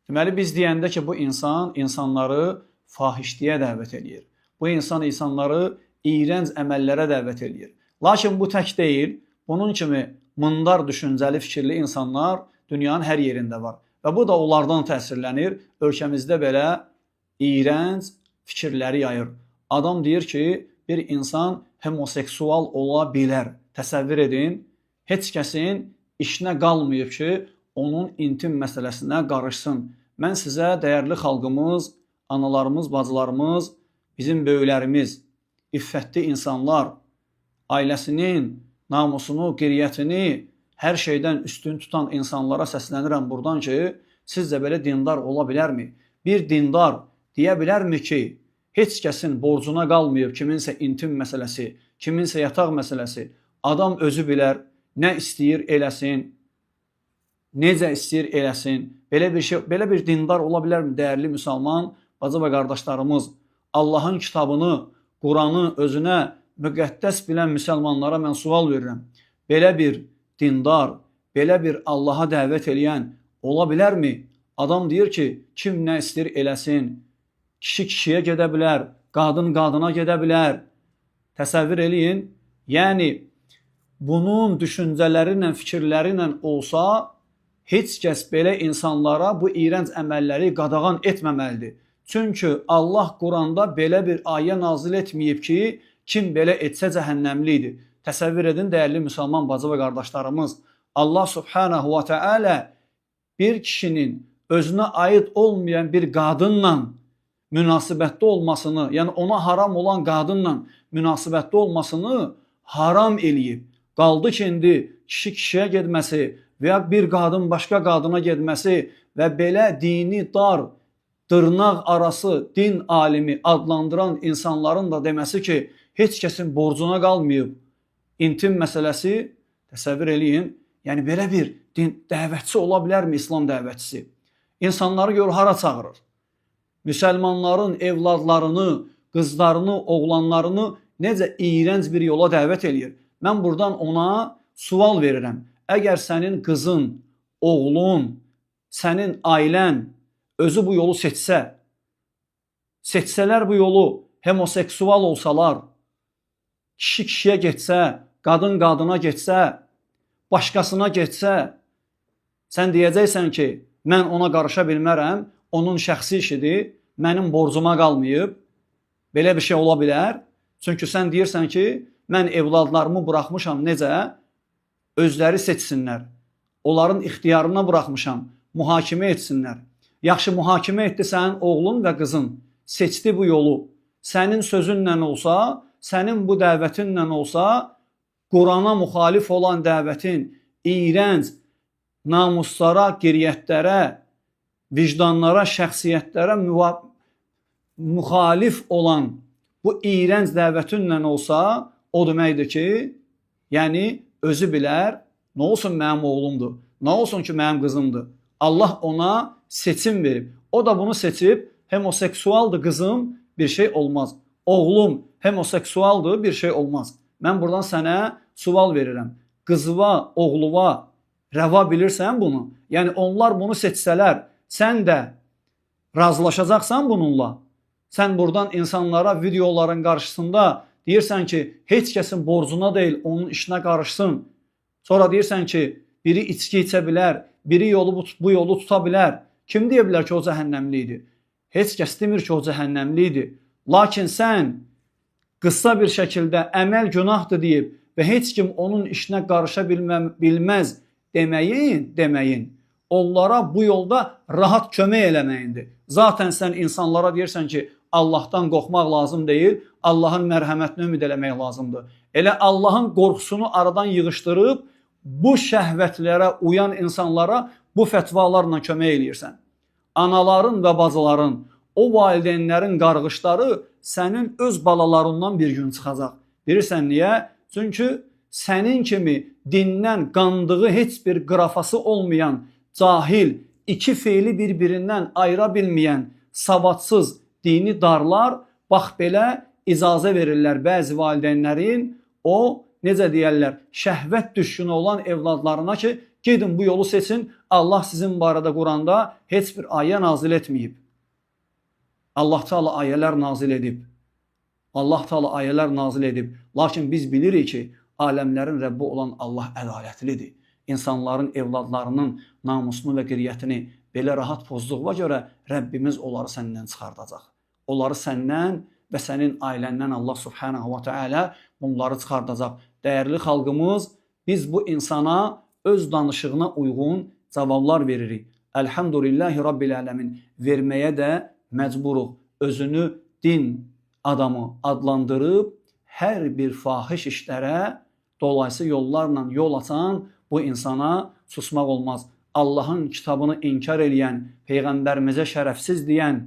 Deməli, biz deyəndə ki, bu insan insanları fahişliyə dəvət edir. Bu insan insanları iyrənc əməllərə dəvət edir. Lakin bu tək deyil, bunun kimi mındar düşüncəli, fikirli insanlar dünyanın hər yerində var. Və bu da onlardan təsirlənir. Ölkəmizdə belə iyrənc fikirləri yayır. Adam deyir ki, bir insan homoseksual ola bilər. Təsəvvür edin, heç kəsin işinə qalmayıb ki, onun intim məsələsinə qarışsın. Mən sizə dəyərli xalqımız, analarımız, bacılarımız, bizim böyüklərimiz, iffətli insanlar, ailəsinin namusunu, qiriyyətini hər şeydən üstün tutan insanlara səslənirəm buradan ki, sizcə belə dindar ola bilərmi? Bir dindar deyə bilərmi ki, heç kəsin borcuna qalmayıb kiminsə intim məsələsi, kiminsə yataq məsələsi, adam özü bilər, nə istəyir eləsin, necə istəyir eləsin. Belə bir dindar ola bilərmi dəyərli müsəlman, bacı və qardaşlarımız? Allahın kitabını, Quranı özünə müqəddəs bilən müsəlmanlara mən sual verirəm. Belə bir dindar, belə bir Allaha dəvət eləyən ola bilərmi? Adam deyir ki, kim nə istəyir eləsin. Kişi kişiyə gedə bilər, qadın qadına gedə bilər. Təsəvvür eləyin. Yəni, bunun düşüncələri ilə, fikirləri ilə olsa, heç kəs belə insanlara bu iyrənc əməlləri qadağan etməməlidir. Çünki Allah Quranda belə bir ayə nazil etməyib ki, kim belə etsə cəhənnəmlidir. Təsəvvür edin, dəyərli müsəlman bacı və qardaşlarımız, Allah subhanahu wa ta'ala bir kişinin özünə aid olmayan bir qadınla münasibətdə olmasını, yəni ona haram olan qadınla münasibətdə olmasını haram eləyib. Qaldı ki, indi kişi kişiyə getməsi və ya bir qadın başqa qadına getməsi və belə dini dar, dırnaq arası din alimi adlandıran insanların da deməsi ki, heç kəsin borcuna qalmayıb intim məsələsi, təsəvvür eləyin, yəni belə bir din dəvətçi ola bilərmi İslam dəvətçisi? İnsanları gör hara çağırır? Müsəlmanların evladlarını, qızlarını, oğlanlarını necə iyrənc bir yola dəvət eləyir? Mən buradan ona sual verirəm. Əgər sənin qızın, oğlun, sənin ailən özü bu yolu seçsələr bu yolu, homoseksual olsalar, kişi kişiyə getsə, qadın qadına getsə, başqasına getsə, sən deyəcəksən ki, mən ona qarışa bilmərəm, onun şəxsi işidir, mənim borcuma qalmayıb, belə bir şey ola bilər. Çünki sən deyirsən ki, mən evladlarımı buraxmışam necə? Özləri seçsinlər. Onların ixtiyarına buraxmışam, mühakimə etsinlər. Yaxşı, mühakimə etdi sənin oğlun və qızın, seçdi bu yolu. Sənin sözünlə olsa, sənin bu dəvətinlə olsa, Qurana müxalif olan dəvətin iyrənc, namuslara, qiriyyətlərə, vicdanlara, şəxsiyyətlərə müxalif olan bu iyrənc dəvətinlə olsa, o deməkdir ki, yəni özü bilər, nə olsun mənim oğlumdur, nə olsun ki mənim qızımdır. Allah ona seçim verib. O da bunu seçib, homoseksualdır qızım, bir şey olmaz. Oğlum homoseksualdır, bir şey olmaz. Mən buradan sənə sual verirəm. Qızıva, oğluva rəva bilirsən bunu? Yəni onlar bunu seçsələr, sən də razılaşacaqsan bununla. Sən buradan insanlara videoların qarşısında deyirsən ki, heç kəsin borcuna deyil, onun işinə qarışsın. Sonra deyirsən ki, biri içki içə bilər, biri bu yolu tuta bilər. Kim deyə bilər ki, o cəhənnəmlidir? Heç kəs demir ki, o cəhənnəmlidir. Lakin sən qısa bir şəkildə əməl günahdır deyib və heç kim onun işinə qarışa bilməz deməyin, onlara bu yolda rahat kömək eləməyindir. Zaten sən insanlara deyirsən ki, Allahdan qorxmaq lazım deyil, Allahın mərhəmətini ümid eləmək lazımdır. Elə Allahın qorxusunu aradan yığışdırıb, bu şəhvətlərə uyan insanlara bu fətvalarla kömək eləyirsən. Anaların və bacıların, o valideynlərin qarğışları sənin öz balalarından bir gün çıxacaq. Bilirsən niyə? Çünki sənin kimi dindən qandığı heç bir qrafası olmayan, cahil, iki feili bir-birindən ayıra bilməyən, savadsız dini darlar, bax belə icazə verirlər bəzi valideynlərin, o necə deyərlər, şəhvət düşkünü olan evladlarına ki, gedin bu yolu seçin. Allah sizin barədə Quranda heç bir ayə nazil etməyib. Allah Teala ayələr nazil edib. Allah Teala ayələr nazil edib. Lakin biz bilirik ki, aləmlərin Rəbbi olan Allah ədalətlidir. İnsanların evladlarının namusunu və qiriyyətini belə rahat pozduğuna görə Rəbbimiz onları səndən çıxardacaq. Onları səndən və sənin ailəndən Allah Subhanahu wa Ta'ala bunları çıxardacaq. Dəyərli xalqımız, biz bu insana öz danışığına uyğun cavablar veririk. Elhamdülillahi Rabbil Ələmin verməyə də məcburuq. Özünü din adamı adlandırıb hər bir fahiş işlərə dolayısı yollarla yol açan bu insana susmaq olmaz. Allahın kitabını inkar eləyən, Peyğəmbərimizə şərəfsiz deyən,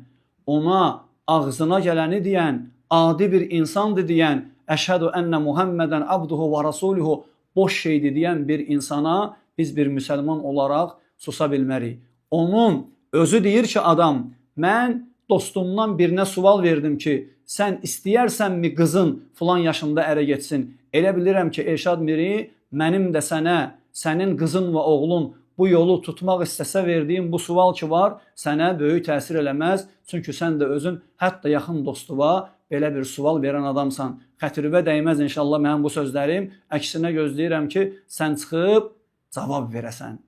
ona ağzına gələni deyən, adi bir insandır deyən, əşhədü ennə Muhammədən abduhu və rasuluhu boş şeydir deyən bir insana biz bir müsəlman olaraq susa bilmərik. Onun özü deyir ki, adam, mən dostumdan birinə sual verdim ki, sən istəyərsənmi qızın filan yaşında ərə getsin? Elə bilirəm ki, Elşad Miri, mənim də sənə, sənin qızın və oğlun bu yolu tutmaq istəsə verdiyim bu sual ki var, sənə böyük təsir eləməz. Çünki sən də özün hətta yaxın dostuva belə bir sual verən adamsan. Xətirivə dəyməz inşallah mənim bu sözlərim. Əksinə gözləyirəm ki, sən çıxıb cavab verəsən.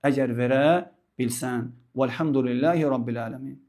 Əgər verə bilsən. Vəlhamdülillahi Rabbil Ələmin.